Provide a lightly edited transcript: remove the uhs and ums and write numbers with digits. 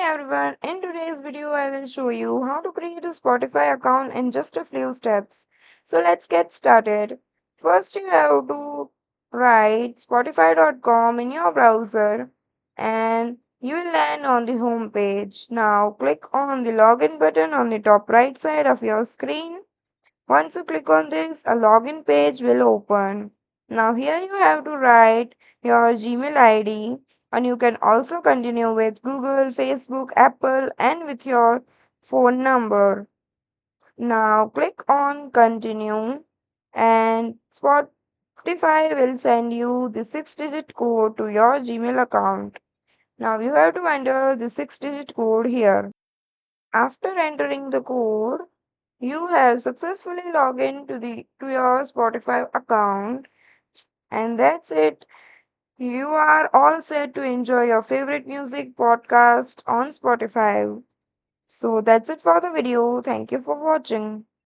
everyone, in today's video I will show you how to create a Spotify account in just a few steps. So let's get started. First you have to write spotify.com in your browser and you will land on the home page. Now click on the login button on the top right side of your screen. Once you click on this, a login page will open. Now here you have to write your Gmail ID and you can also continue with Google, Facebook, Apple and with your phone number. Now click on continue and Spotify will send you the 6-digit code to your Gmail account. Now you have to enter the 6-digit code here. After entering the code, you have successfully logged in to your Spotify account, and that's it. You are all set to enjoy your favorite music podcast on Spotify. So that's it for the video. Thank you for watching.